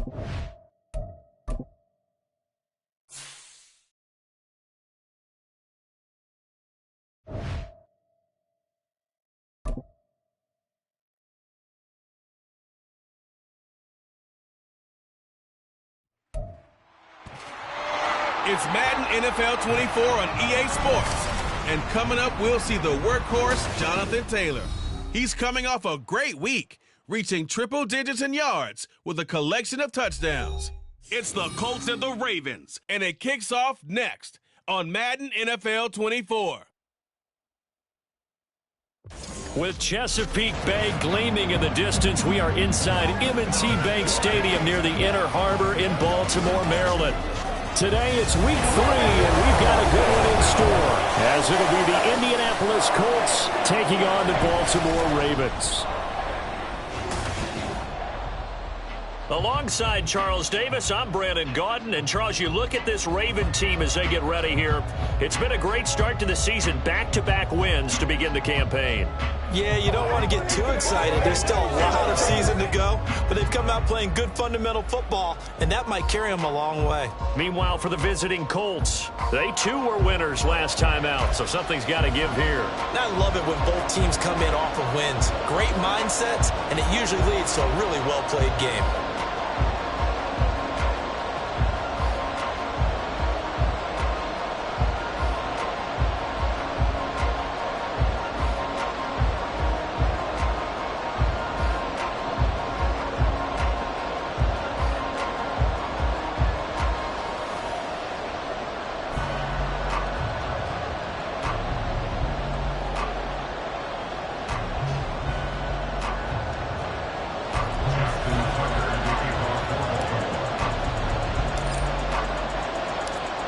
It's Madden NFL 24 on EA Sports. And coming up, we'll see the workhorse, Jonathan Taylor. He's coming off a great week, reaching triple digits in yards with a collection of touchdowns. It's the Colts and the Ravens, and it kicks off next on Madden NFL 24. With Chesapeake Bay gleaming in the distance, we are inside M&T Bank Stadium near the Inner Harbor in Baltimore, Maryland. Today it's week 3, and we've got a good one in store, as it'll be the Indianapolis Colts taking on the Baltimore Ravens. Alongside Charles Davis, I'm Brandon Gaudin. And Charles, you look at this Raven team as they get ready here. It's been a great start to the season, back-to-back wins to begin the campaign. Yeah, you don't want to get too excited. There's still a lot of season to go, but they've come out playing good fundamental football, and that might carry them a long way. Meanwhile, for the visiting Colts, they too were winners last time out, so something's got to give here. And I love it when both teams come in off of wins. Great mindsets, and it usually leads to a really well-played game.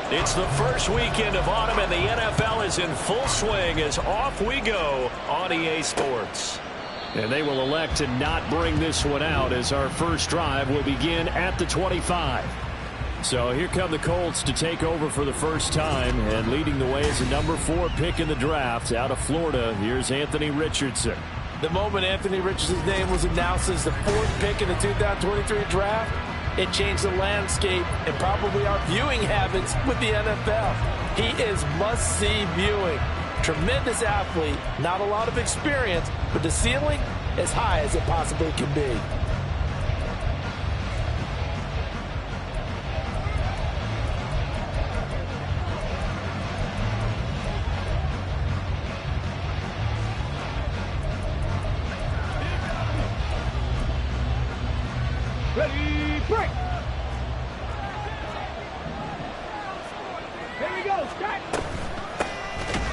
It's the first weekend of autumn, and the NFL is in full swing as off we go on EA Sports. And they will elect to not bring this one out as our first drive will begin at the 25. So here come the Colts to take over for the first time, and leading the way is a number 4 pick in the draft out of Florida. Here's Anthony Richardson. The moment Anthony Richardson's name was announced as the 4th pick in the 2023 draft, it changed the landscape and probably our viewing habits with the NFL. He is must-see viewing. Tremendous athlete, not a lot of experience, but the ceiling as high as it possibly can be. Ready, break! Here we go, start!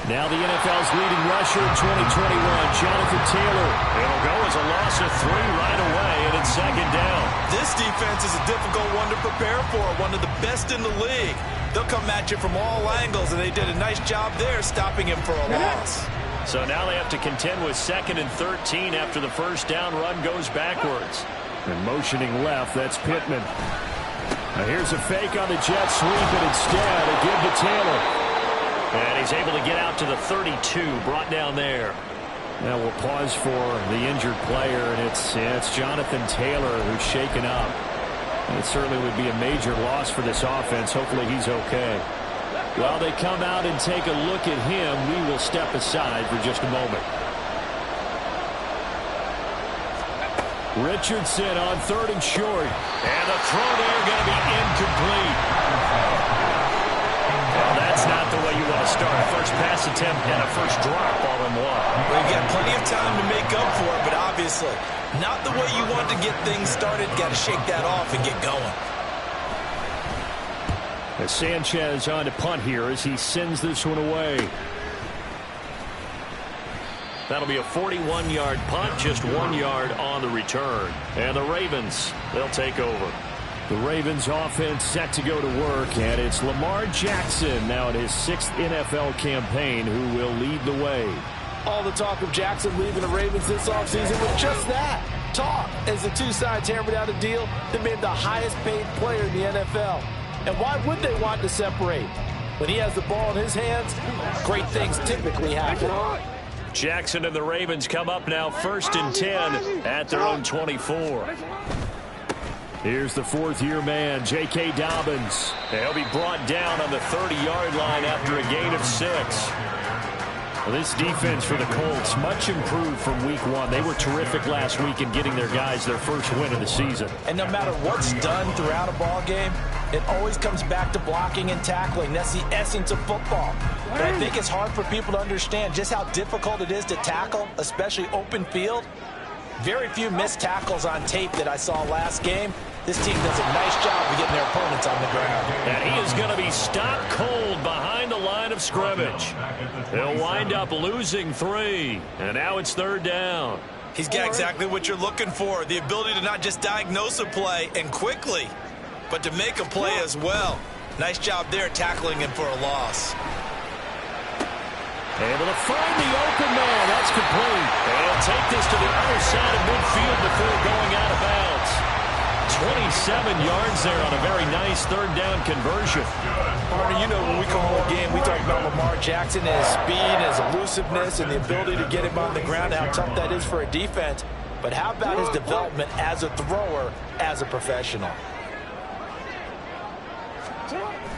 Now the NFL's leading rusher in 2021, Jonathan Taylor. It'll go as a loss of 3 right away, and it's second down. This defense is a difficult one to prepare for, one of the best in the league. They'll come at you from all angles, and they did a nice job there stopping him for a loss. So now they have to contend with 2nd and 13 after the first down run goes backwards. And motioning left, that's Pittman. Now here's a fake on the jet sweep, and instead a give to Taylor. And he's able to get out to the 32, brought down there. Now we'll pause for the injured player, and it's Jonathan Taylor who's shaken up. And it certainly would be a major loss for this offense. Hopefully he's okay. While they come out and take a look at him, we will step aside for just a moment. Richardson on 3rd and short. And the throw there going to be incomplete. Well, that's not the way you want to start. First pass attempt and a first drop all in one. Well, you got plenty of time to make up for it, but obviously not the way you want to get things started. Got to shake that off and get going. As Sanchez on to punt here as he sends this one away. That'll be a 41-yard punt, just 1 yard on the return. And the Ravens, they'll take over. The Ravens offense set to go to work, and it's Lamar Jackson now in his 6th NFL campaign who will lead the way. All the talk of Jackson leaving the Ravens this offseason was just that, talk, as the two sides hammered out a deal that made him the highest paid player in the NFL. And why would they want to separate? When he has the ball in his hands, great things typically happen. Jackson and the Ravens come up now 1st and 10 at their own 24. Here's the fourth-year man, J.K. Dobbins. He'll be brought down on the 30-yard line after a gain of 6. Well, this defense for the Colts, much improved from week 1. They were terrific last week in getting their guys their first win of the season. And no matter what's done throughout a ball game, it always comes back to blocking and tackling. That's the essence of football. But I think it's hard for people to understand just how difficult it is to tackle, especially open field. Very few missed tackles on tape that I saw last game. This team does a nice job of getting their opponents on the ground. And he is going to be stopped cold behind the line of scrimmage. He'll wind up losing 3. And now it's 3rd down. He's got exactly what you're looking for. The ability to not just diagnose a play and quickly, but to make a play as well. Nice job there tackling him for a loss. Able to find the open man. That's complete. And he'll take this to the other side of midfield before going out of bounds. 27 yards there on a very nice 3rd down conversion. Partner, you know when we call a game, we talk about Lamar Jackson and his speed, his elusiveness, and the ability to get him on the ground, how tough that is for a defense. But how about his development as a thrower, as a professional?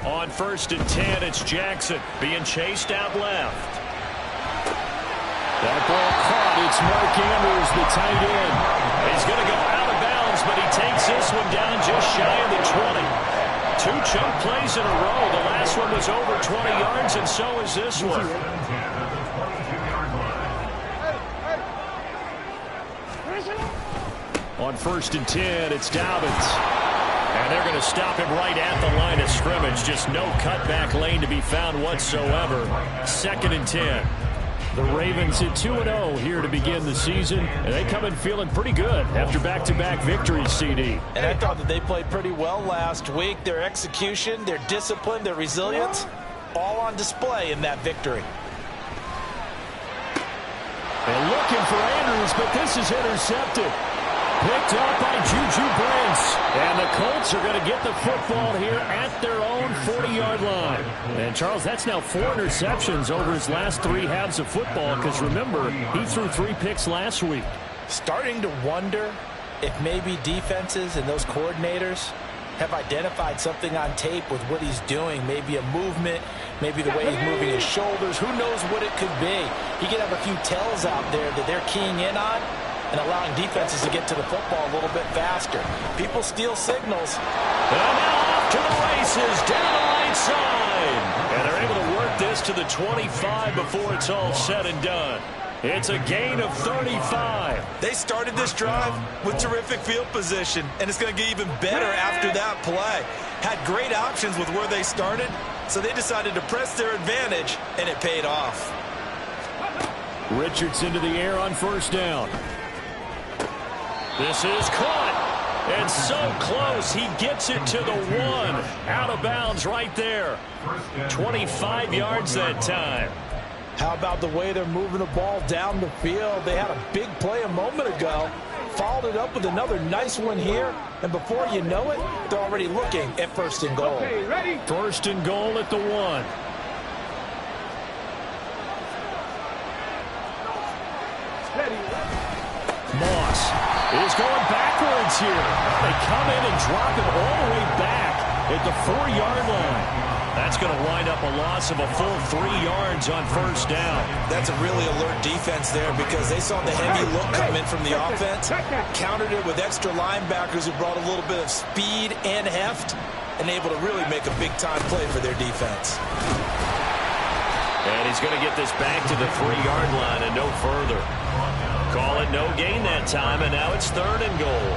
On 1st and 10, it's Jackson being chased out left. That ball caught. It's Mark Andrews, the tight end. He's going to go out of bounds, but he takes this one down just shy of the 20. 2 chunk plays in a row. The last one was over 20 yards, and so is this one. On 1st and 10, it's Dobbins. And they're going to stop him right at the line of scrimmage. Just no cutback lane to be found whatsoever. 2nd and 10. The Ravens at 2-0 here to begin the season, and they come in feeling pretty good after back-to-back victories, CD. And I thought that they played pretty well last week. Their execution, their discipline, their resilience, all on display in that victory. And looking for Andrews, but this is intercepted. Picked up by Juju Brents. And the Colts are going to get the football here at their own 40-yard line. And, Charles, that's now 4 interceptions over his last 3 halves of football because, remember, he threw 3 picks last week. Starting to wonder if maybe defenses and those coordinators have identified something on tape with what he's doing. Maybe a movement, maybe the way he's moving his shoulders. Who knows what it could be? He could have a few tells out there that they're keying in on and allowing defenses to get to the football a little bit faster. People steal signals. And now off to the races, down the right side. And they're able to work this to the 25 before it's all said and done. It's a gain of 35. They started this drive with terrific field position, and it's going to get even better after that play. Had great options with where they started, so they decided to press their advantage, and it paid off. Richardson to the air on 1st down. This is caught, and so close. He gets it to the 1. Out of bounds right there. 25 yards that time. How about the way they're moving the ball down the field? They had a big play a moment ago, followed it up with another nice one here, and before you know it, they're already looking at 1st and goal. Okay, ready? 1st and goal at the 1. Moss is going backwards here. They come in and drop him all the way back at the 4-yard line. That's going to wind up a loss of a full 3 yards on 1st down. That's a really alert defense there because they saw the heavy look come in from the offense, countered it with extra linebackers who brought a little bit of speed and heft, and able to really make a big-time play for their defense. And he's going to get this back to the 3-yard line and no further. Call it no gain that time, and now it's 3rd and goal.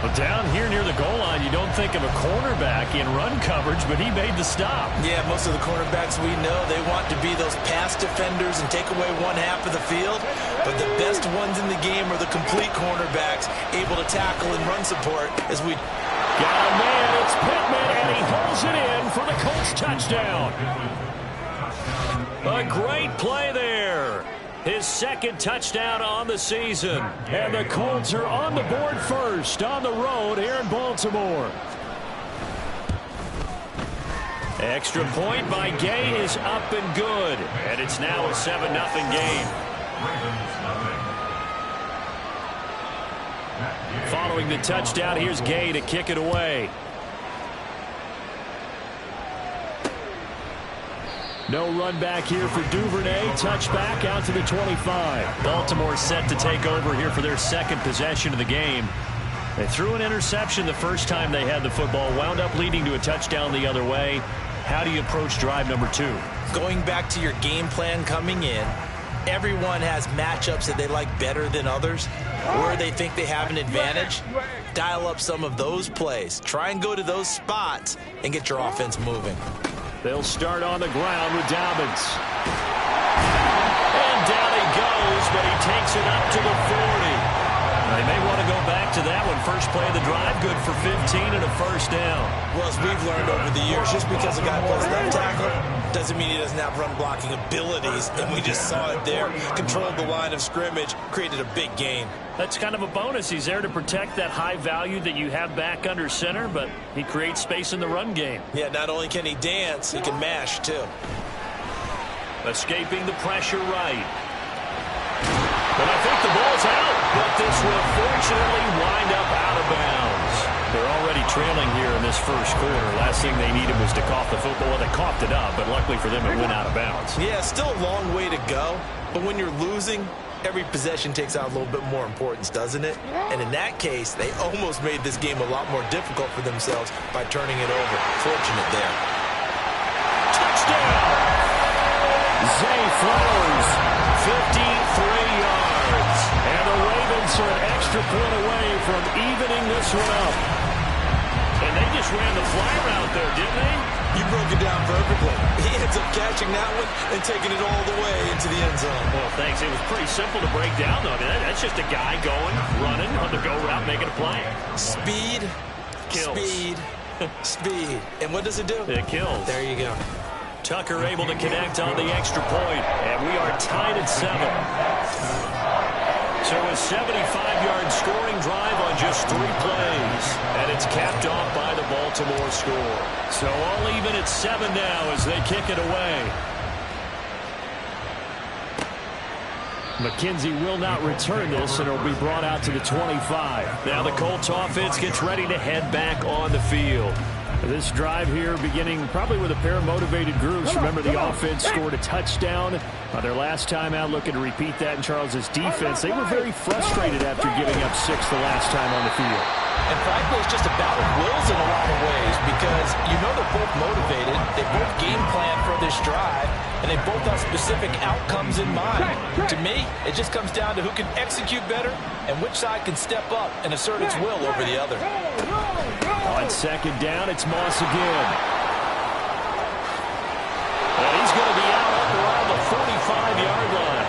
Well, down here near the goal line, you don't think of a cornerback in run coverage, but he made the stop. Yeah, most of the cornerbacks we know, they want to be those pass defenders and take away one half of the field. But the best ones in the game are the complete cornerbacks, able to tackle and run support as we... Got a man, it's Pittman, and he holds it in for the Colts touchdown. A great play there. His 2nd touchdown on the season. And the Colts are on the board first on the road here in Baltimore. Extra point by Gay is up and good. And it's now a 7-0 game. Following Following the touchdown, here's Gay to kick it away. No run back here for Duvernay. Touchback out to the 25. Baltimore set to take over here for their second possession of the game. They threw an interception the first time they had the football, wound up leading to a touchdown the other way. How do you approach drive number 2? Going back to your game plan coming in, everyone has matchups that they like better than others, where they think they have an advantage. Dial up some of those plays. Try and go to those spots and get your offense moving. They'll start on the ground with Dobbins. And down he goes, but he takes it up to the 40. They may want to go back to that one. First play of the drive, good for 15 and a first down. Well, as we've learned over the years, just because a guy plays left tackle doesn't mean he doesn't have run blocking abilities. And we just saw it there. Controlled the line of scrimmage, created a big gain. That's kind of a bonus. He's there to protect that high value that you have back under center, but he creates space in the run game. Yeah, not only can he dance, he can mash too. Escaping the pressure right. But I think the ball's out, but this will fortunately wind up out of bounds. They're already trailing here in this first quarter. Last thing they needed was to cough the football. Well, they coughed it up, but luckily for them, it went out of bounds. Yeah, still a long way to go, but when you're losing, every possession takes on a little bit more importance, doesn't it? And in that case, they almost made this game a lot more difficult for themselves by turning it over. Fortunate there. Touchdown! Zay Flowers, 53 yards. And the Ravens are an extra point away from evening this one up. And they just ran the flyer out there, didn't they? You broke it down perfectly. He ends up catching that one and taking it all the way into the end zone. Well, thanks. It was pretty simple to break down, though. I mean, that's just a guy going, running on the go route, making a play. Speed, kills. Speed, speed. And what does it do? It kills. There you go. Tucker able to connect on the extra point, and we are tied at 7. So a 75-yard scoring drive on just 3 plays, and it's capped off by the Baltimore score. So all even at 7 now as they kick it away. McKenzie will not return this, and it'll be brought out to the 25. Now the Colts offense gets ready to head back on the field. This drive here beginning probably with a pair of motivated groups. Remember, the offense scored a touchdown their last time out, looking to repeat that in Charles's defense. They were very frustrated after giving up 6 the last time on the field. And frankly, it's just a battle of wills in a lot of ways because you know they're both motivated. They both game plan for this drive, and they both have specific outcomes in mind. To me, it just comes down to who can execute better and which side can step up and assert its will over the other. On second down, it's Moss again. And he's going to be out up around the 45-yard line.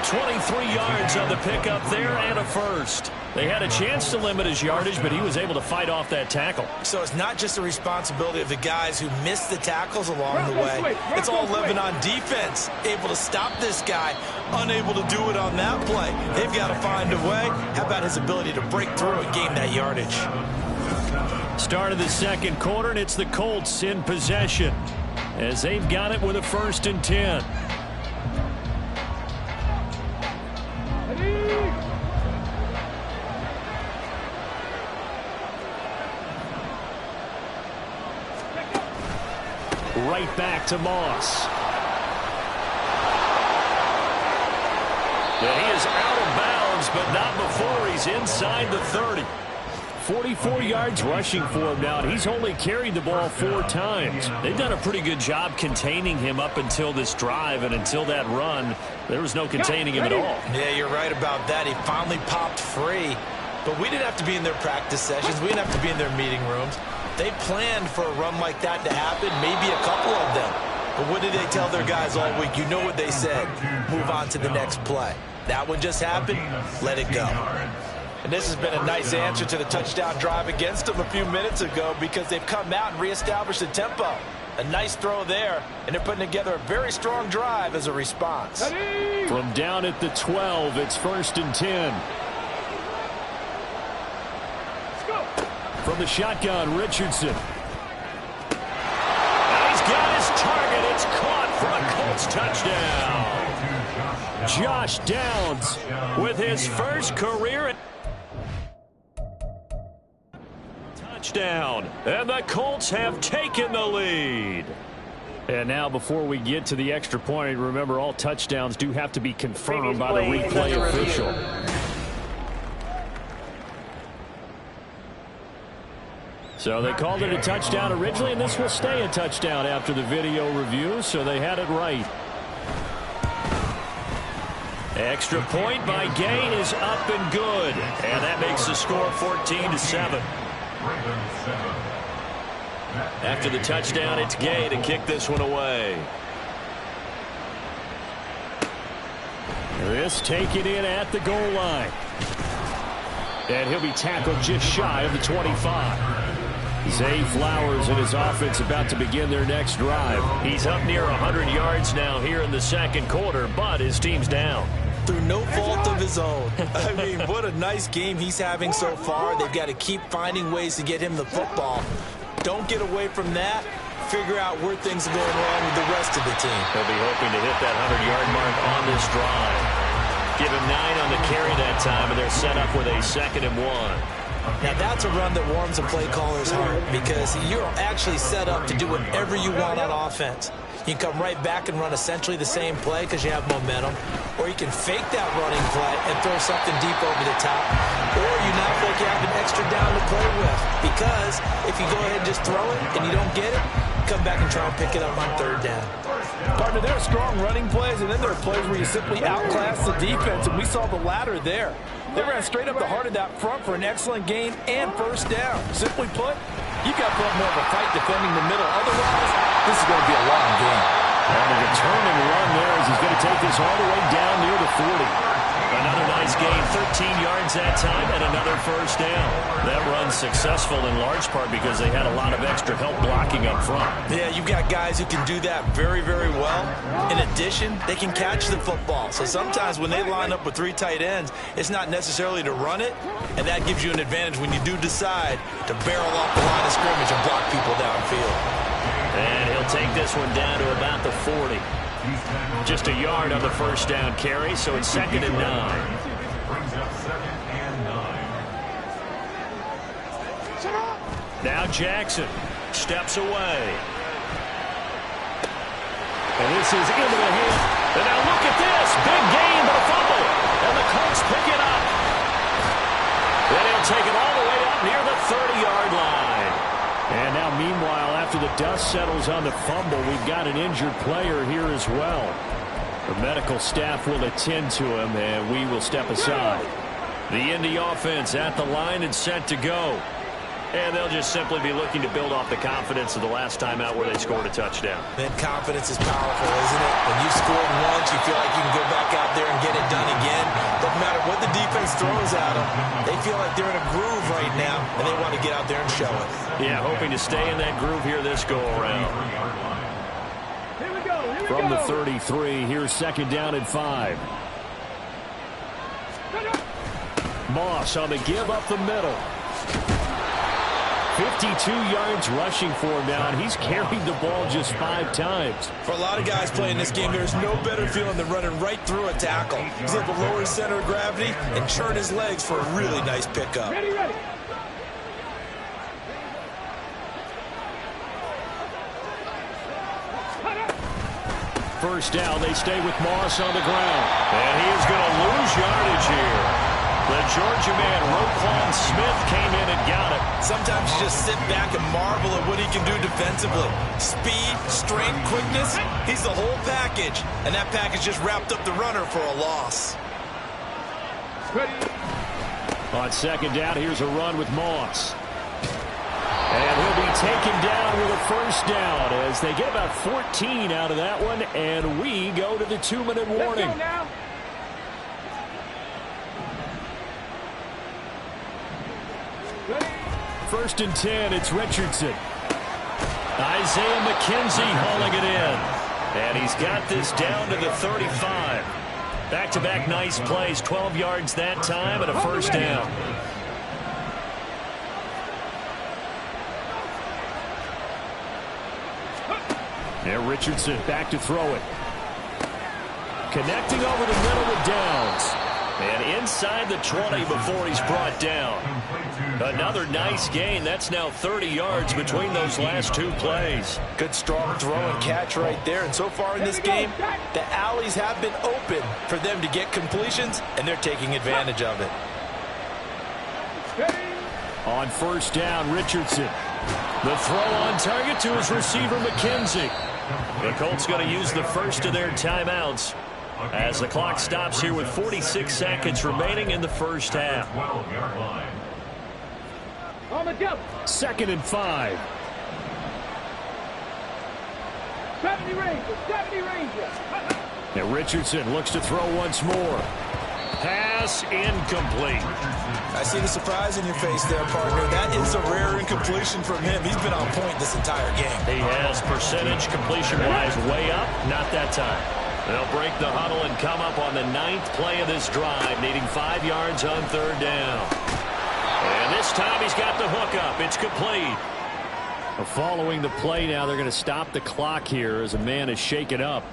23 yards on the pickup there and a first. They had a chance to limit his yardage, but he was able to fight off that tackle. So it's not just the responsibility of the guys who missed the tackles along the way. It's all living on defense. Able to stop this guy, unable to do it on that play. They've got to find a way. How about his ability to break through and gain that yardage? Start of the second quarter, and it's the Colts in possession as they've got it with a 1st and 10. Right back to Moss. And he is out of bounds, but not before he's inside the 30. 44 yards rushing for him now, and he's only carried the ball 4 times. They've done a pretty good job containing him up until this drive, and until that run, there was no containing him at all. Yeah, you're right about that. He finally popped free, but we didn't have to be in their practice sessions. We didn't have to be in their meeting rooms. They planned for a run like that to happen, maybe a couple of them. But what did they tell their guys all week? You know what they said. Move on to the next play. That one just happened. Let it go. And this has been a nice answer to the touchdown drive against them a few minutes ago because they've come out and reestablished the tempo. A nice throw there, and they're putting together a very strong drive as a response. From down at the 12, it's 1st and 10. From the shotgun, Richardson. And he's got his target. It's caught for a Colts touchdown. Josh Downs with his first career. touchdown. And the Colts have taken the lead. And now before we get to the extra point, remember all touchdowns do have to be confirmed by the replay official. So they called it a touchdown originally, and this will stay a touchdown after the video review, so they had it right. Extra point by Gay is up and good, and that makes the score 14-7. After the touchdown, it's Gay to kick this one away. This taken in at the goal line. And he'll be tackled just shy of the 25. Zay Flowers and his offense about to begin their next drive. He's up near 100 yards now here in the second quarter, but his team's down. Through no fault of his own. I mean, what a nice game he's having so far. They've got to keep finding ways to get him the football. Don't get away from that. Figure out where things are going wrong with the rest of the team. He'll be hoping to hit that 100-yard mark on this drive. Give him 9 on the carry that time, and they're set up with a 2nd and 1. Now, that's a run that warms a play caller's heart because you're actually set up to do whatever you want on offense. You can come right back and run essentially the same play because you have momentum, or you can fake that running play and throw something deep over the top, or you now feel like you have an extra down to play with because if you go ahead and just throw it and you don't get it, come back and try and pick it up on 3rd down. Partner, there are strong running plays, and then there are plays where you simply outclass the defense, and we saw the latter there. They ran straight up the heart of that front for an excellent gain and 1st down. Simply put, you've got to put up more of a fight defending the middle. Otherwise, this is going to be a long game. And a returning run there as he's going to take this all the way down near the 40. Another nice gain, 13 yards that time, and another 1st down. That run's successful in large part because they had a lot of extra help blocking up front. Yeah, you've got guys who can do that very, very well. In addition, they can catch the football. So sometimes when they line up with 3 tight ends, it's not necessarily to run it, and that gives you an advantage when you do decide to barrel off the line of scrimmage and block people downfield. And he'll take this one down to about the 40. Just a yard on the 1st down carry, so it's 2nd and 9. Now Jackson steps away. And this is into the hand. And now look at this. Big gain, but a fumble. And the Colts pick it up. Then he'll take it all the way up near the 30-yard line. And now, meanwhile, after the dust settles on the fumble, we've got an injured player here as well. The medical staff will attend to him, and we will step aside. The Indy offense at the line and set to go. And they'll just simply be looking to build off the confidence of the last time out where they scored a touchdown. Man, confidence is powerful, isn't it? When you scored once, you feel like you can go back out there and get it done again. Doesn't matter what the defense throws at them. They feel like they're in a groove right now, and they want to get out there and show it. Yeah, hoping to stay in that groove here this go-around. From the 33, here's 2nd down and 5. Moss on the give up the middle. 52 yards rushing for him now, and he's carried the ball just 5 times. For a lot of guys playing this game, there's no better feeling than running right through a tackle. He's able to lower his center of gravity and churn his legs for a really nice pickup. Ready. 1st down, they stay with Moss on the ground. And he is going to lose yardage here. The Georgia man, Roquan Smith, came in and got it. Sometimes you just sit back and marvel at what he can do defensively. Speed, strength, quickness, he's the whole package. And that package just wrapped up the runner for a loss. Ready. On 2nd down, here's a run with Moss. And he'll be taken down with a 1st down as they get about 14 out of that one, and we go to the 2-minute warning. Let's go now. Ready. 1st and 10, it's Richardson. Isaiah McKenzie hauling it in. And he's got this down to the 35. Back-to-back nice plays, 12 yards that time and a 1st down. Now Richardson back to throw it. Connecting over the middle with Downs. And inside the 20 before he's brought down. Another nice gain. That's now 30 yards between those last two plays. Good strong throw and catch right there. And so far in this game, the alleys have been open for them to get completions, and they're taking advantage of it. On first down, Richardson. The throw on target to his receiver, McKenzie. The Colts going to use the first of their timeouts as the clock stops here with 46 seconds remaining in the first half. 2nd and 5. 70 Rangers, 70 Rangers. Now Richardson looks to throw once more. Pass incomplete. I see the surprise in your face there, partner. That is a rare incompletion from him. He's been on point this entire game. He has percentage completion-wise way up. Not that time. They'll break the huddle and come up on the 9th play of this drive, needing 5 yards on 3rd down. And this time he's got the hook up. It's complete. Following the play now, they're going to stop the clock here as a man is shaken up.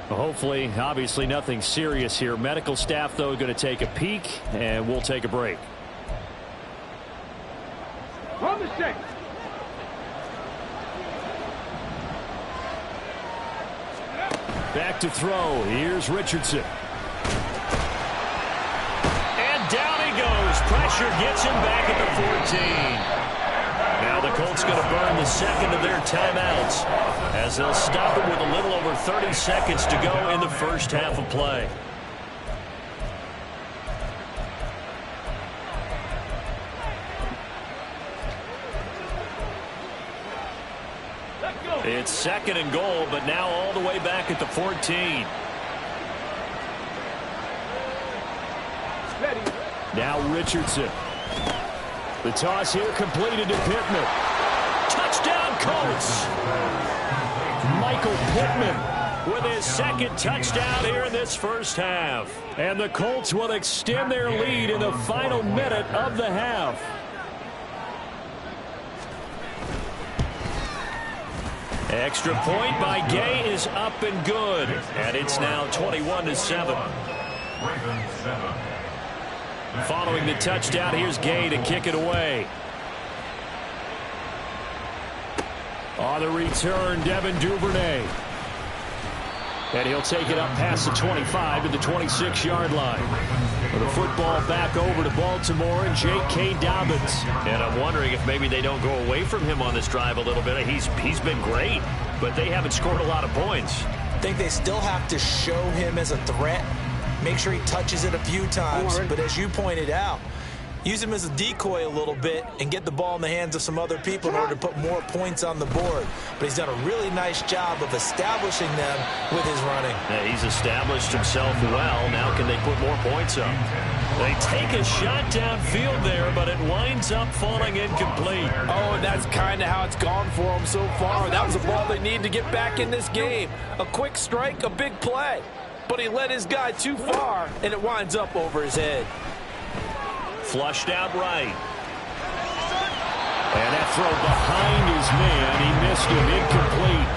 Hopefully, obviously nothing serious here. Medical staff, though, going to take a peek, and we'll take a break. On the 6. Back to throw. Here's Richardson. And down he goes. Pressure gets him back at the 14. Now the Colts going to burn the second of their timeouts as they'll stop it with a little over 30 seconds to go in the first half of play. It's 2nd and goal, but now all the way back at the 14. Now Richardson. The toss here completed to Pittman. Touchdown, Colts! Michael Pittman with his 2nd touchdown here in this first half. And the Colts will extend their lead in the final minute of the half. Extra point by Gay is up and good. And it's now 21-7. Following the touchdown, here's Gay to kick it away. On the return, Devin Duvernay. And he'll take it up past the 25 to the 26-yard line. With the football back over to Baltimore and J.K. Dobbins. And I'm wondering if maybe they don't go away from him on this drive a little bit. He's been great, but they haven't scored a lot of points. I think they still have to show him as a threat. Make sure he touches it a few times. But as you pointed out, use him as a decoy a little bit and get the ball in the hands of some other people in order to put more points on the board. But he's done a really nice job of establishing them with his running. Yeah, he's established himself well. Now can they put more points up? They take a shot downfield there, but it winds up falling incomplete. Oh, and that's kind of how it's gone for them so far. That was a ball they need to get back in this game. A quick strike, a big play. But he led his guy too far, and it winds up over his head. Flushed out right. And that throw behind his man. He missed him. Incomplete.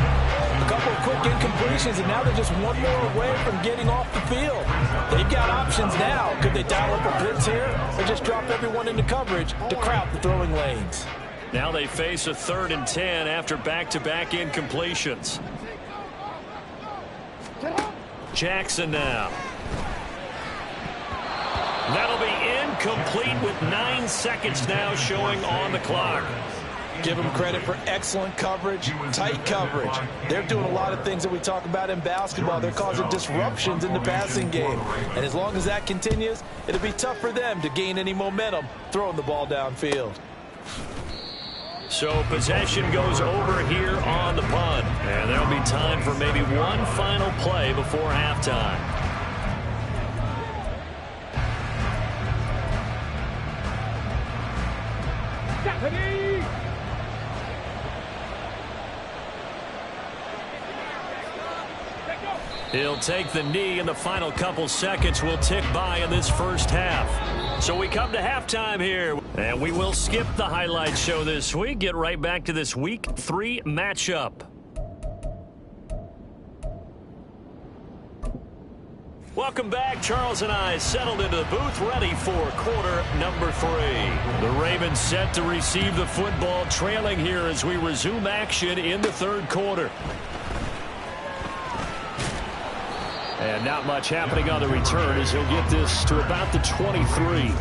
A couple of quick incompletions, and now they're just one more away from getting off the field. They've got options now. Could they dial up a blitz here or just drop everyone into coverage to crowd the throwing lanes? Now they face a 3rd and 10 after back-to-back incompletions. Jackson now. That'll be incomplete with 9 seconds now showing on the clock. Give them credit for excellent coverage, tight coverage. They're doing a lot of things that we talk about in basketball. They're causing disruptions in the passing game. And as long as that continues, it'll be tough for them to gain any momentum throwing the ball downfield. So possession goes over here on the punt. And there'll be time for maybe one final play before halftime. He'll take the knee, and the final couple seconds will tick by in this first half. So we come to halftime here, and we will skip the highlight show this week. Get right back to this Week 3 matchup. Welcome back. Charles and I settled into the booth, ready for quarter number 3. The Ravens set to receive the football, trailing here as we resume action in the third quarter. And not much happening on the return as he'll get this to about the 23.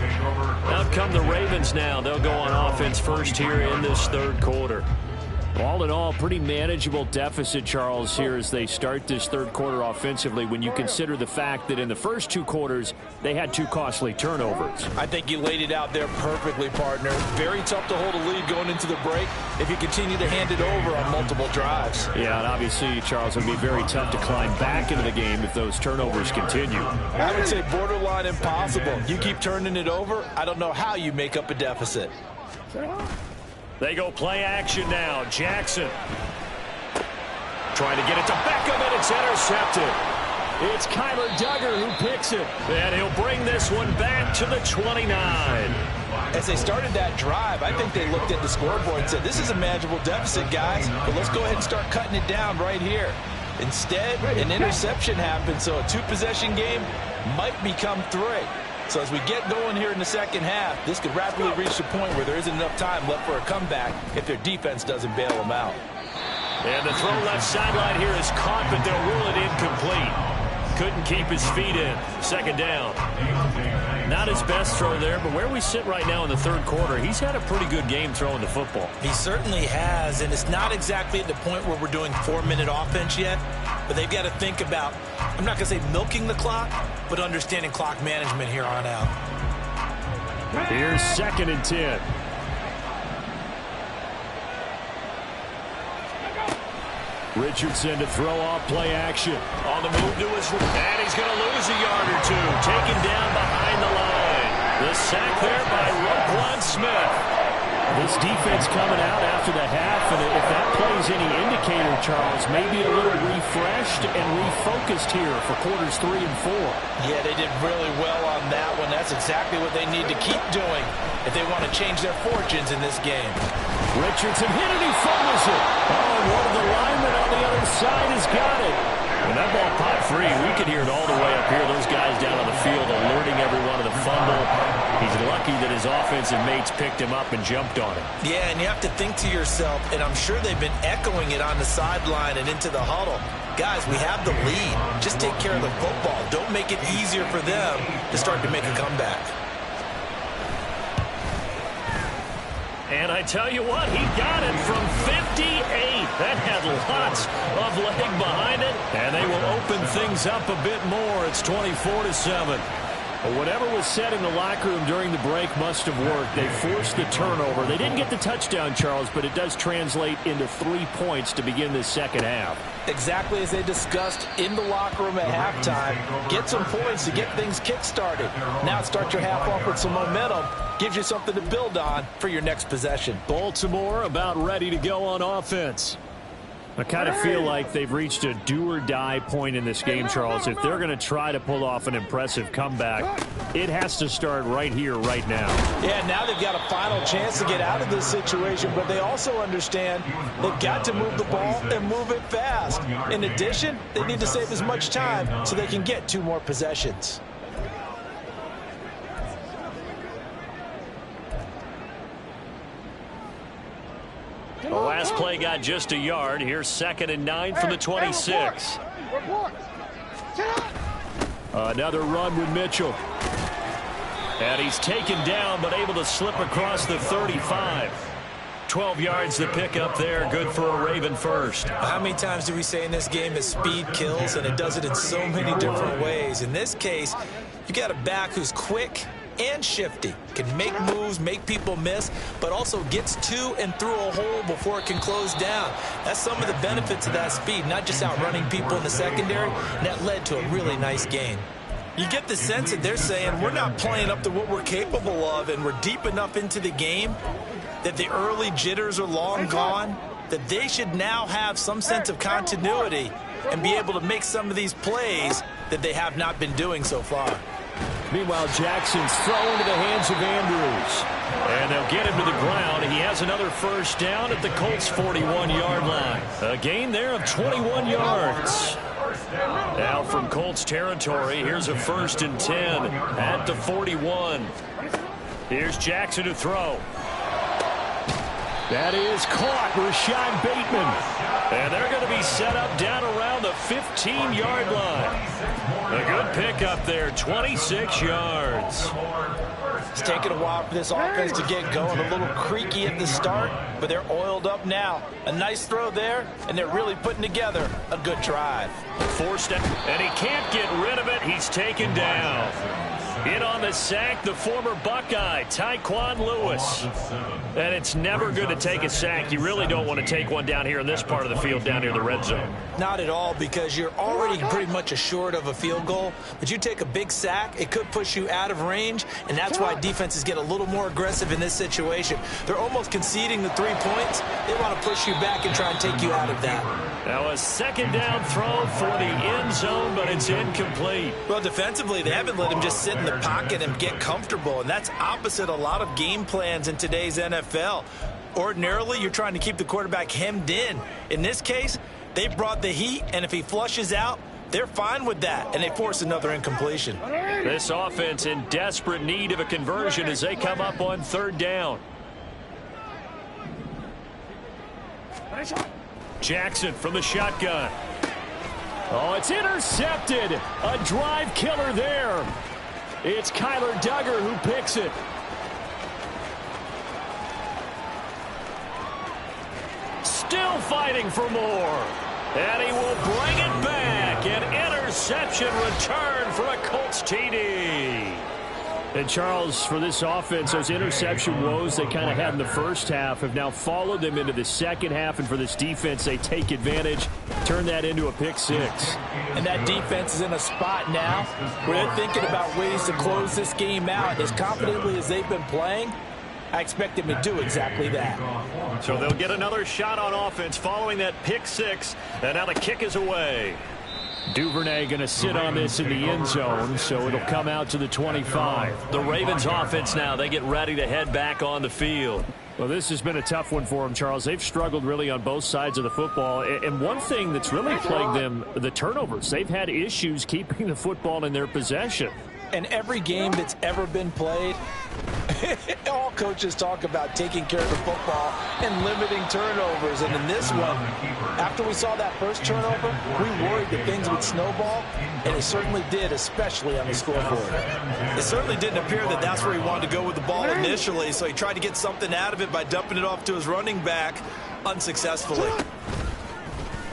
Out come the Ravens now. They'll go on offense first here in this third quarter. All in all, pretty manageable deficit, Charles, here as they start this third quarter offensively when you consider the fact that in the first 2 quarters, they had 2 costly turnovers. I think you laid it out there perfectly, partner. Very tough to hold a lead going into the break if you continue to hand it over on multiple drives. Yeah, and obviously, Charles, it would be very tough to climb back into the game if those turnovers continue. I would say borderline impossible. You keep turning it over, I don't know how you make up a deficit. They go play action now. Jackson trying to get it to Beckham, and it's intercepted. It's Kyler Duggar who picks it, and he'll bring this one back to the 29. As they started that drive, I think they looked at the scoreboard and said, this is a manageable deficit, guys, but let's go ahead and start cutting it down right here. Instead, an interception happened, so a 2-possession game might become 3. So as we get going here in the second half, this could rapidly reach the point where there isn't enough time left for a comeback if their defense doesn't bail them out. And the throw left sideline here is caught, but they'll rule it incomplete. Couldn't keep his feet in. Second down. Not his best throw there, but where we sit right now in the third quarter, he's had a pretty good game throwing the football. He certainly has, and it's not exactly at the point where we're doing 4-minute offense yet, but they've got to think about, I'm not going to say milking the clock, but understanding clock management here on out. Here's 2nd and 10. Richardson to throw off play action. On the move to his right, and he's going to lose a yard or 2. Taken down behind the line. The sack there by Roquan Smith. This defense coming out after the half, and if that plays any indicator, Charles, maybe a little refreshed and refocused here for quarters 3 and 4. Yeah, they did really well on that one. That's exactly what they need to keep doing if they want to change their fortunes in this game. Richardson hit it, he fumbles it. Oh, and one of the linemen on the other side has got it. When that ball popped free, we could hear it all the way up here. Those guys down on the field alerting everyone of the fumble. He's lucky that his offensive mates picked him up and jumped on him. Yeah, and you have to think to yourself, and I'm sure they've been echoing it on the sideline and into the huddle. Guys, we have the lead. Just take care of the football. Don't make it easier for them to start to make a comeback. And I tell you what, he got it from 58. That had lots of leg behind it, and they will open things up a bit more. It's 24-7. But whatever was said in the locker room during the break must have worked. They forced the turnover. They didn't get the touchdown, Charles, but it does translate into 3 points to begin this second half. Exactly as they discussed in the locker room at halftime. Get some points to get things kick-started. Now start your half off with some momentum. Gives you something to build on for your next possession. Baltimore about ready to go on offense. I kind of feel like they've reached a do-or-die point in this game, Charles. If they're going to try to pull off an impressive comeback, it has to start right here, right now. Yeah, now they've got a final chance to get out of this situation, but they also understand they've got to move the ball and move it fast. In addition, they need to save as much time so they can get 2 more possessions. The last play got just a yard. Here's 2nd and 9 from the 26. Another run with Mitchell. And he's taken down, but able to slip across the 35. 12 yards to pick up there. Good for a Raven first. How many times do we say in this game that speed kills, and it does it in so many different ways? In this case, you got a back who's quick and shifty, can make moves, make people miss, but also gets to and through a hole before it can close down. That's some of the benefits of that speed, not just outrunning people in the secondary, and that led to a really nice gain. You get the sense that they're saying we're not playing up to what we're capable of, and we're deep enough into the game that the early jitters are long gone, that they should now have some sense of continuity and be able to make some of these plays that they have not been doing so far. Meanwhile, Jackson's throw into the hands of Andrews. And they'll get him to the ground. He has another first down at the Colts' 41-yard line. A gain there of 21 yards. Now from Colts territory, here's a 1st and 10 at the 41. Here's Jackson to throw. That is caught. Rashad Bateman. And they're going to be set up down around the 15-yard line. A good pickup there, 26 yards. It's taken a while for this offense to get going. A little creaky at the start, but they're oiled up now. A nice throw there, and they're really putting together a good drive. Forced it, and he can't get rid of it. He's taken down. In on the sack, the former Buckeye, Tyquan Lewis. And it's never good to take a sack. You really don't want to take one down here in this part of the field, down near the red zone. Not at all, because you're already pretty much assured of a field goal. But you take a big sack, it could push you out of range, and that's why defenses get a little more aggressive in this situation. They're almost conceding the 3 points. They want to push you back and try and take you out of that. Now a second down throw for the end zone, but it's incomplete. Well, defensively, they haven't let him just sit in the pocket and get comfortable, and that's opposite a lot of game plans in today's NFL. Ordinarily, you're trying to keep the quarterback hemmed in. In this case, they brought the heat, and if he flushes out, they're fine with that, and they force another incompletion. This offense in desperate need of a conversion as they come up on 3rd down. Jackson from the shotgun. Oh, it's intercepted. A drive killer there. It's Kyler Duggar who picks it. Still fighting for more. And he will bring it back. An interception return for a Colts TD. And Charles, for this offense, those interception woes they kind of had in the first half have now followed them into the second half. And for this defense, they take advantage, turn that into a pick 6. And that defense is in a spot now where they're thinking about ways to close this game out. As confidently as they've been playing, I expect them to do exactly that. So they'll get another shot on offense following that pick 6. And now the kick is away. Duvernay going to sit on this in the end zone, so it'll come out to the 25. The Ravens offense now, they get ready to head back on the field. Well, this has been a tough one for them, Charles. They've struggled really on both sides of the football. And one thing that's really plagued them, the turnovers. They've had issues keeping the football in their possession. And every game that's ever been played, all coaches talk about taking care of the football and limiting turnovers. And in this one, after we saw that first turnover, we worried that things would snowball, and it certainly did, especially on the scoreboard. It certainly didn't appear that that's where he wanted to go with the ball initially, so he tried to get something out of it by dumping it off to his running back unsuccessful.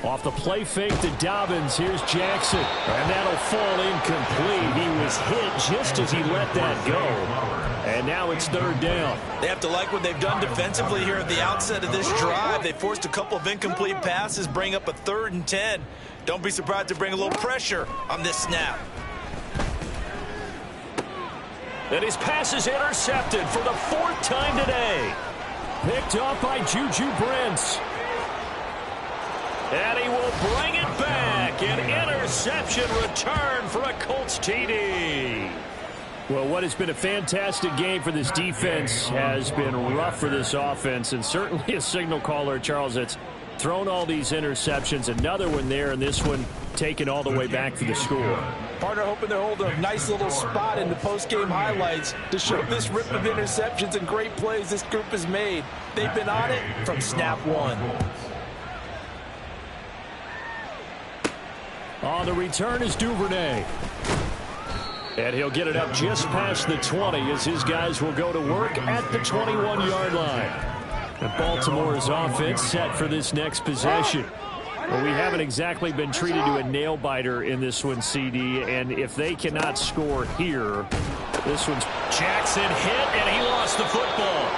Off the play fake to Dobbins, here's Jackson. And that'll fall incomplete. He was hit just as he let that go. And now it's 3rd down. They have to like what they've done defensively here at the outset of this drive. They forced a couple of incomplete passes, bring up a 3rd and 10. Don't be surprised to bring a little pressure on this snap. And his pass is intercepted for the 4th time today. Picked up by Juju Brents. And he will bring it back. An interception return for a Colts TD. Well, what has been a fantastic game for this defense has been rough for this offense, and certainly a signal caller, Charles, that's thrown all these interceptions. Another one there, and this one taken all the way back for the score. Partner hoping they're holding a nice little spot in the post-game highlights to show this rip of interceptions and great plays this group has made. They've been on it from snap 1. On the return is Duvernay. And he'll get it up just past the 20 as his guys will go to work at the 21-yard line. And Baltimore's offense set for this next possession. Well, we haven't exactly been treated to a nail-biter in this one, CD. And if they cannot score here, this one's Jackson hit, and he lost the football.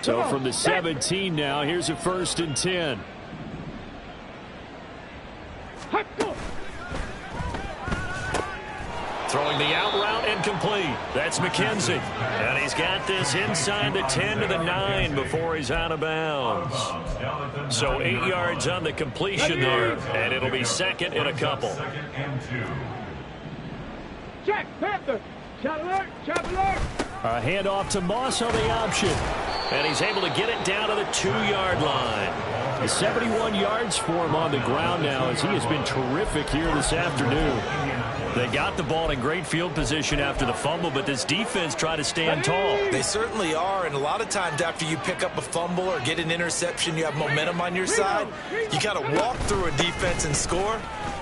So from the 17 now, here's a 1st and 10. Throwing the out route incomplete. That's McKenzie. And he's got this inside the 10 to the 9 before he's out of bounds. So 8 yards on the completion there, and it'll be 2nd and a couple. Check, Panther. Shot alert, shot alert. A handoff to Moss on the option. And he's able to get it down to the 2-yard line. 71 yards for him on the ground now as he has been terrific here this afternoon. They got the ball in great field position after the fumble, but this defense tried to stand tall. They certainly are, and a lot of times after you pick up a fumble or get an interception, you have momentum on your side. You got to walk through a defense and score.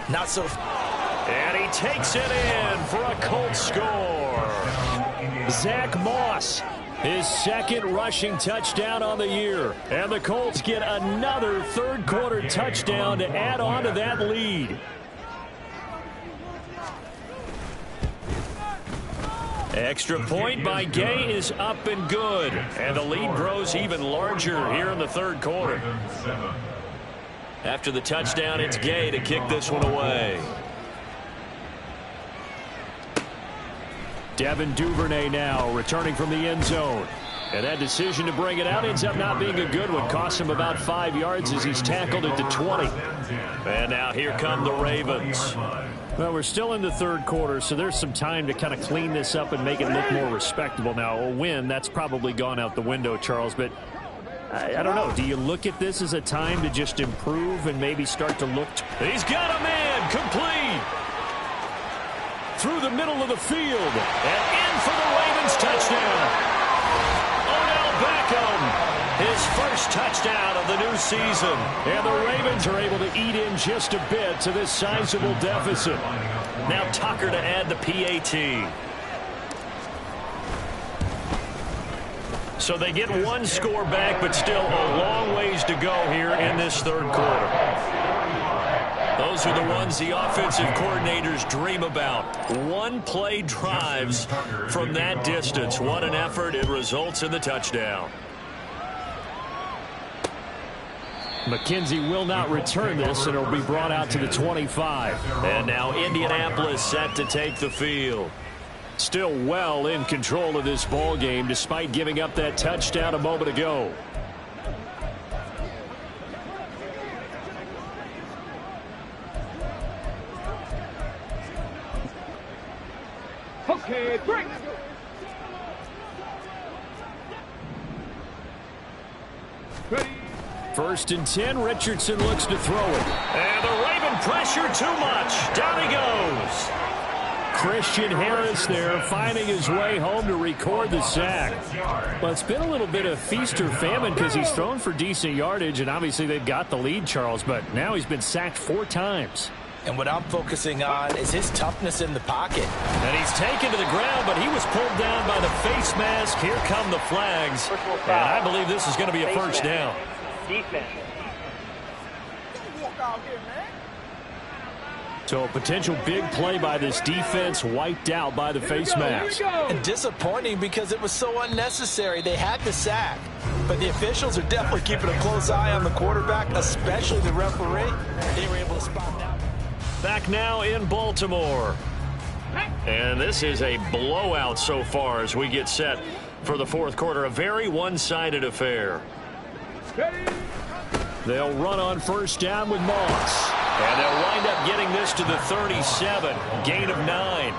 Not so. And he takes it in for a Colts score. Zach Moss, his second rushing touchdown on the year. And the Colts get another third-quarter touchdown to add on to that lead. Extra point by Gay is up and good. And the lead grows even larger here in the third quarter. After the touchdown, it's Gay to kick this one away. Devin Duvernay now returning from the end zone. And that decision to bring it out ends up not being a good one. Cost him about 5 yards as he's tackled at the 20. And now here come the Ravens. Well, we're still in the third quarter, so there's some time to kind of clean this up and make it look more respectable. Now, a win, that's probably gone out the window, Charles, but I don't know. Do you look at this as a time to just improve and maybe start to look? He's got a man complete through the middle of the field and in for the Ravens touchdown. Odell Beckham, his first touchdown of the new season. And the Ravens are able to eat in just a bit to this sizable deficit. Now Tucker to add the PAT. So they get one score back, but still a long ways to go here in this third quarter. Those are the ones the offensive coordinators dream about. One-play drives from that distance. What an effort. It results in the touchdown. McKenzie will not return this, and it'll be brought out to the 25. And now Indianapolis set to take the field. Still well in control of this ball game despite giving up that touchdown a moment ago. Okay, break. Ready. 1st and 10, Richardson looks to throw it. And the Raven pressure too much. Down he goes. Christian Harris there finding his way home to record the sack. Well, it's been a little bit of feast or famine because he's thrown for decent yardage, and obviously they've got the lead, Charles, but now he's been sacked 4 times. And what I'm focusing on is his toughness in the pocket. And he's taken to the ground, but he was pulled down by the face mask. Here come the flags. And I believe this is going to be a first down. Defense. So a potential big play by this defense wiped out by the face mask. And disappointing because it was so unnecessary. They had the sack. But the officials are definitely keeping a close eye on the quarterback, especially the referee. They were able to spot that. Back now in Baltimore. And this is a blowout so far as we get set for the fourth quarter. A very one-sided affair. They'll run on first down with Moss. And they'll wind up getting this to the 37. Gain of 9.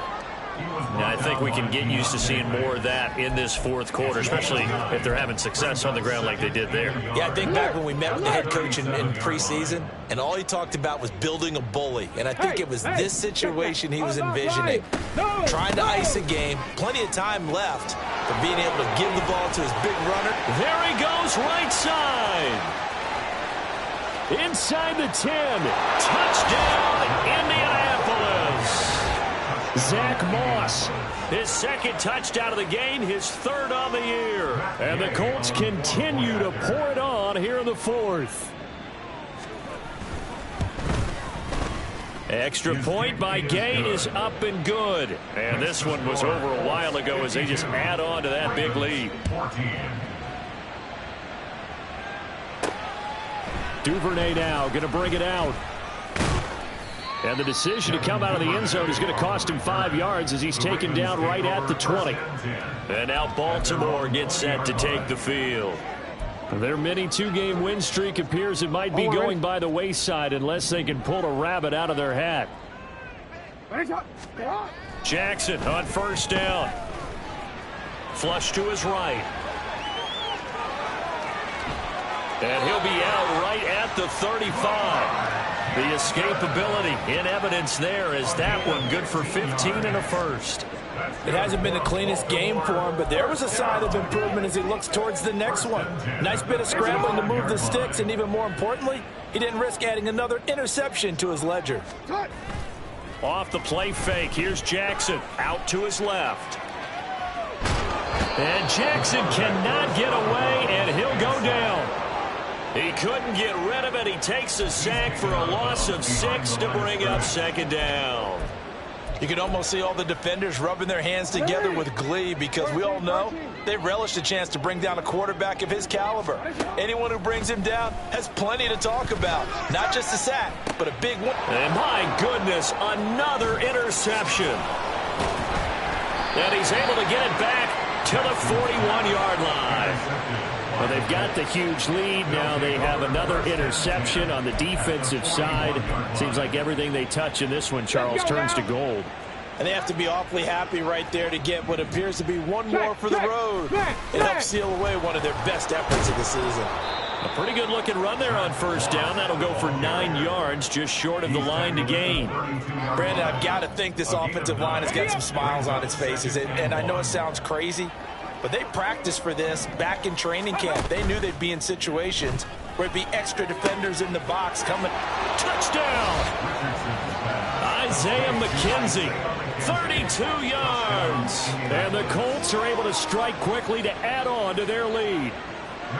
Now, I think we can get used to seeing more of that in this fourth quarter, especially if they're having success on the ground like they did there. Yeah, I think back when we met with the head coach in preseason, and all he talked about was building a bully. And I think it was this situation he was envisioning. Trying to ice a game, plenty of time left, but being able to give the ball to his big runner. There he goes, right side. Inside the 10. Touchdown, Indianapolis. Zach Moss, his second touchdown of the game, his 3rd on the year. And the Colts continue to pour it on here in the 4th. Extra point by Gay is up and good. And this one was over a while ago as they just add on to that big lead. Duvernay now going to bring it out. And the decision to come out of the end zone is going to cost him 5 yards as he's taken down right at the 20. And now Baltimore gets set to take the field. Their mini 2-game win streak appears it might be going by the wayside unless they can pull a rabbit out of their hat. Jackson on first down. Flush to his right. And he'll be out right at the 35. The escapability in evidence there as that one good for 15 and a first. It hasn't been the cleanest game for him, but there was a sign of improvement as he looks towards the next one. Nice bit of scrambling to move the sticks, and even more importantly, he didn't risk adding another interception to his ledger. Off the play fake, here's Jackson out to his left. And Jackson cannot get away, and he'll go down. He couldn't get rid of it. He takes a sack for a loss of 6 to bring up second down. You can almost see all the defenders rubbing their hands together with glee because we all know they relish the chance to bring down a quarterback of his caliber. Anyone who brings him down has plenty to talk about. Not just a sack, but a big one. And my goodness, another interception. And he's able to get it back to the 41-yard line. Well, they've got the huge lead. Now they have another interception on the defensive side. Seems like everything they touch in this one, Charles, turns to gold. And they have to be awfully happy right there to get what appears to be one more for the road. It helps seal away one of their best efforts of the season. A pretty good-looking run there on first down. That'll go for 9 yards, just short of the line to gain. Brandon, I've got to think this offensive line has got some smiles on its faces. And I know it sounds crazy, but they practiced for this back in training camp. They knew they'd be in situations where it'd be extra defenders in the box coming. Touchdown! Isaiah McKenzie, 32 yards. And the Colts are able to strike quickly to add on to their lead.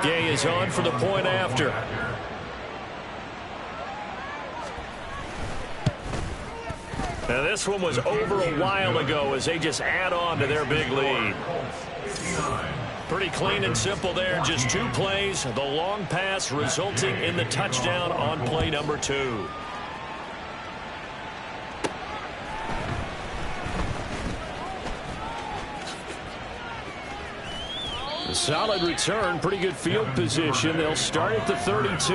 Gay is on for the point after. Now this one was over a while ago as they just add on to their big lead. Pretty clean and simple there. Just 2 plays. The long pass resulting in the touchdown on play number 2. A solid return, pretty good field position. They'll start at the 32.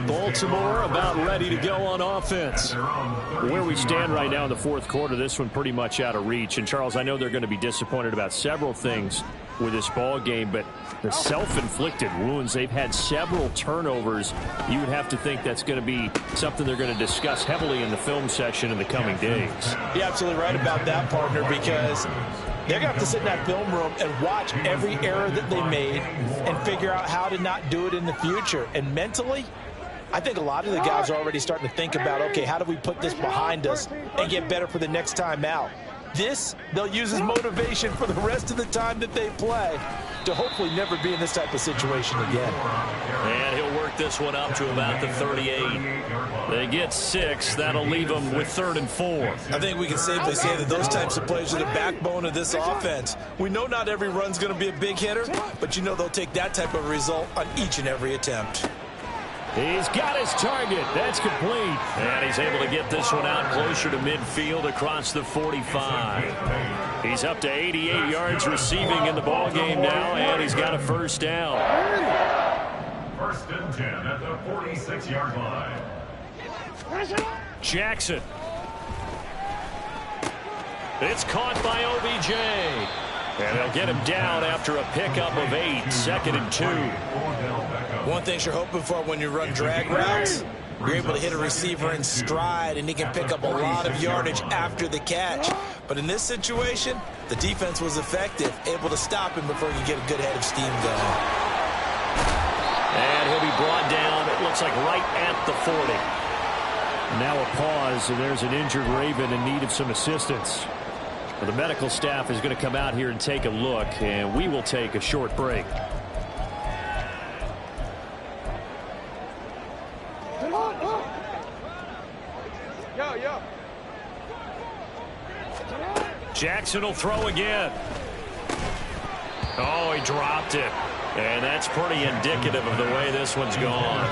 Baltimore about ready to go on offense. Where we stand right now in the fourth quarter, this one pretty much out of reach. And, Charles, I know they're going to be disappointed about several things with this ball game, but the self-inflicted wounds, they've had several turnovers. You would have to think that's going to be something they're going to discuss heavily in the film session in the coming days. You're absolutely right about that, partner, because they're going to have to sit in that film room and watch every error that they made and figure out how to not do it in the future. And mentally, I think a lot of the guys are already starting to think about, okay, how do we put this behind us and get better for the next time out? This, they'll use as motivation for the rest of the time that they play to hopefully never be in this type of situation again. And he'll work this one up to about the 38. They get 6. That'll leave them with 3rd and 4. I think we can safely say that those types of plays are the backbone of this offense. We know not every run's going to be a big hitter, but you know they'll take that type of result on each and every attempt. He's got his target. That's complete. And he's able to get this one out closer to midfield across the 45. He's up to 88 yards receiving in the ballgame now, and he's got a first down. 1st and 10 at the 46-yard line. Jackson. It's caught by OBJ. And they'll get him down after a pickup of 8, 2nd and 2. One thing you're hoping for when you run drag routes, you're able to hit a receiver in stride, and he can pick up a lot of yardage after the catch. But in this situation, the defense was effective, able to stop him before you get a good head of steam going. And he'll be brought down, it looks like right at the 40. Now a pause, and there's an injured Raven in need of some assistance. Well, the medical staff is going to come out here and take a look, and we will take a short break. Jackson will throw again. Oh, he dropped it. And that's pretty indicative of the way this one's gone.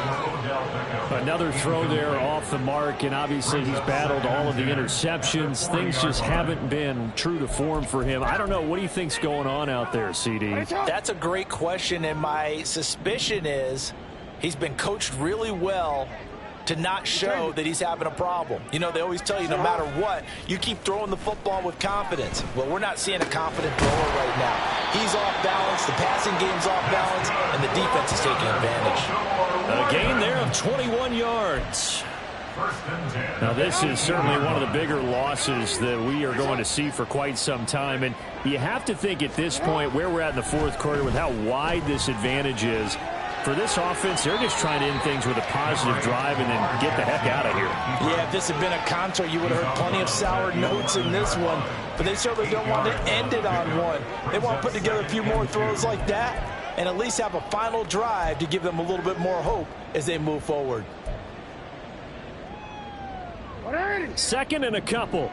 Another throw there off the mark, and obviously he's battled all of the interceptions. Things just haven't been true to form for him. I don't know. What do you think's going on out there, CD? That's a great question, and my suspicion is he's been coached really well to not show that he's having a problem. You know, they always tell you no matter what, you keep throwing the football with confidence. Well, we're not seeing a confident thrower right now. He's off balance, the passing game's off balance, and the defense is taking advantage. A gain there of 21 yards. Now, this is certainly one of the bigger losses that we are going to see for quite some time. And you have to think at this point where we're at in the fourth quarter with how wide this advantage is. For this offense, they're just trying to end things with a positive drive and then get the heck out of here. Yeah, if this had been a concert, you would have heard plenty of sour notes in this one. But they certainly don't want to end it on one. They want to put together a few more throws like that and at least have a final drive to give them a little bit more hope as they move forward. Second and a couple.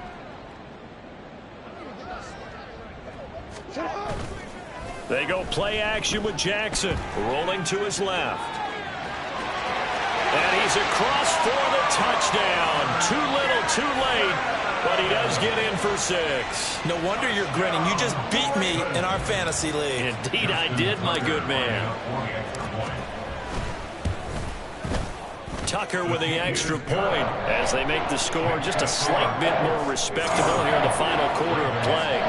They go play action with Jackson, rolling to his left. And he's across for the touchdown. Too little, too late, but he does get in for 6. No wonder you're grinning. You just beat me in our fantasy league. Indeed I did, my good man. Tucker with the extra point as they make the score just a slight bit more respectable here in the final quarter of play.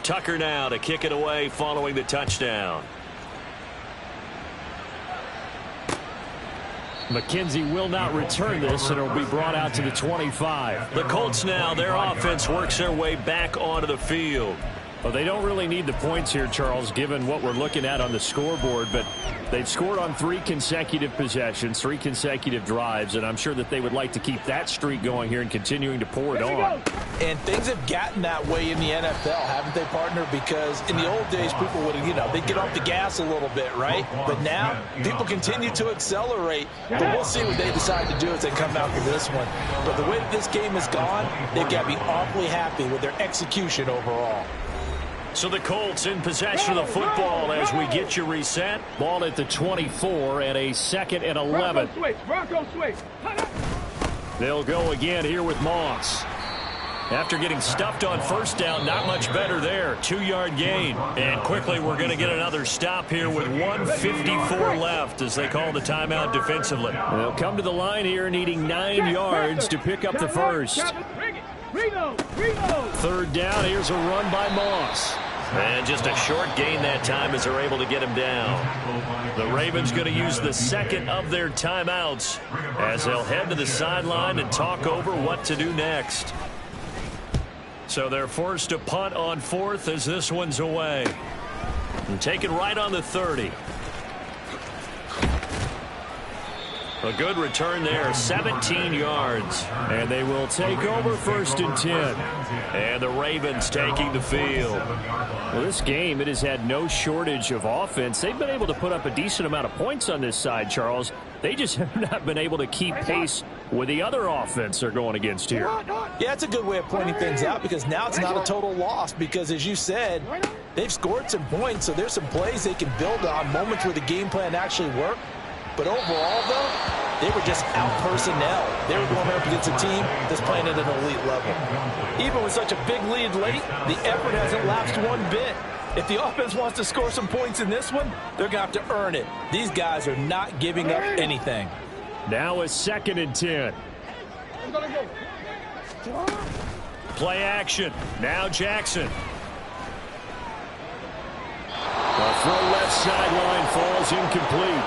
Tucker now to kick it away following the touchdown. McKenzie will not return this, and it'll be brought out to the 25. The Colts now, their offense works their way back onto the field. Well, they don't really need the points here, Charles, given what we're looking at on the scoreboard, but they've scored on 3 consecutive possessions, 3 consecutive drives, and I'm sure that they would like to keep that streak going here and continuing to pour it on. And things have gotten that way in the NFL, haven't they, partner? Because in the old days, people would, they'd get off the gas a little bit, right? But now, people continue to accelerate, but we'll see what they decide to do as they come out for this one. But the way that this game has gone, they've got to be awfully happy with their execution overall. So the Colts in possession of the football as we get you reset. Ball at the 24 and a 2nd and 11. Bronco switch. They'll go again here with Moss. After getting stuffed on first down, not much better there. 2-yard gain. And quickly we're going to get another stop here with 1:54 left as they call the timeout defensively. They'll come to the line here needing 9 yards to pick up the first. 3rd down, here's a run by Moss. And just a short gain that time as they're able to get him down. The Ravens going to use the 2nd of their timeouts as they'll head to the sideline and talk over what to do next. So they're forced to punt on 4th as this one's away. And taken right on the 30. A good return there, 17 yards. And they will take over 1st and 10. And the Ravens taking the field. Well, this game, it has had no shortage of offense. They've been able to put up a decent amount of points on this side, Charles. They just have not been able to keep pace with the other offense they're going against here. Yeah, that's a good way of pointing things out because now it's not a total loss because, as you said, they've scored some points, so there's some plays they can build on, moments where the game plan actually worked. But overall, though, they were just out-personnel. They were going up against a team that's playing at an elite level. Even with such a big lead late, the effort hasn't lapsed one bit. If the offense wants to score some points in this one, they're going to have to earn it. These guys are not giving up anything. Now a 2nd and 10. Play action. Now Jackson. The throw left sideline falls incomplete.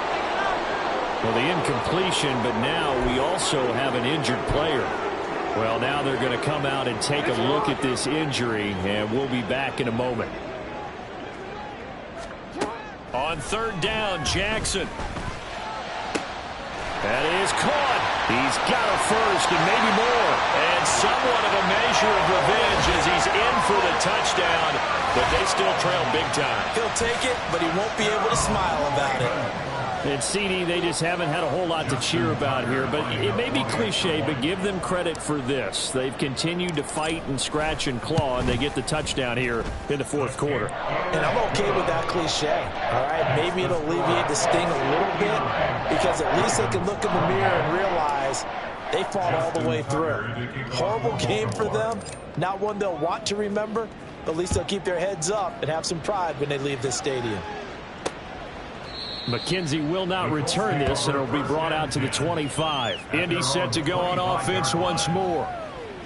Well, the incompletion, but now we also have an injured player. Well, now they're going to come out and take a look at this injury, and we'll be back in a moment. On 3rd down, Jackson. That is caught. He's got a first and maybe more. And somewhat of a measure of revenge as he's in for the touchdown, but they still trail big time. He'll take it, but he won't be able to smile about it. And CD, they just haven't had a whole lot to cheer about here. But it may be cliche, but give them credit for this. They've continued to fight and scratch and claw, and they get the touchdown here in the 4th quarter. And I'm okay with that cliche. All right, maybe it'll alleviate the sting a little bit because at least they can look in the mirror and realize they fought all the way through. Horrible game for them, not one they'll want to remember, but at least they'll keep their heads up and have some pride when they leave this stadium. McKenzie will not return this, and it'll be brought out to the 25. Indy set to go on offense once more.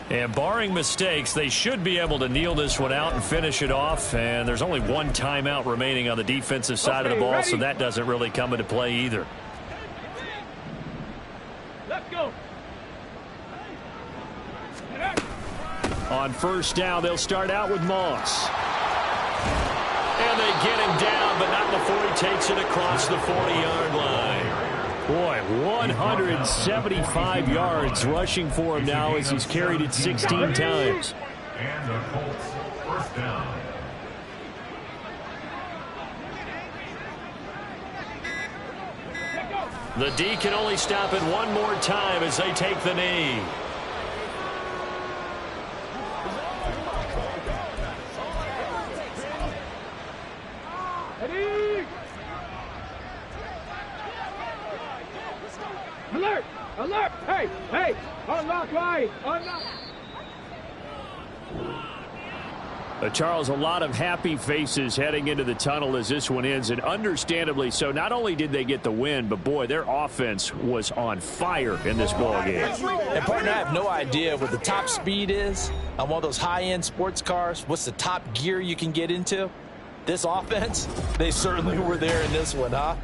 And barring mistakes, they should be able to kneel this one out and finish it off. And there's only one timeout remaining on the defensive side of the ball, so that doesn't really come into play either. Let's go. On first down, they'll start out with Moss. And they get him down, but not before he takes it across the 40-yard line. Boy, 175 yards rushing for him now as he's carried it 16 times. And the Colts first down. The D can only stop it one more time as they take the knee. Alert! Alert! Hey! Hey! Unlock wide! Unlock! Charles, a lot of happy faces heading into the tunnel as this one ends, and understandably so. Not only did they get the win, but boy, their offense was on fire in this ball game. And partner, I have no idea what the top speed is on one of those high-end sports cars. What's the top gear you can get into? This offense, they certainly were there in this one, huh?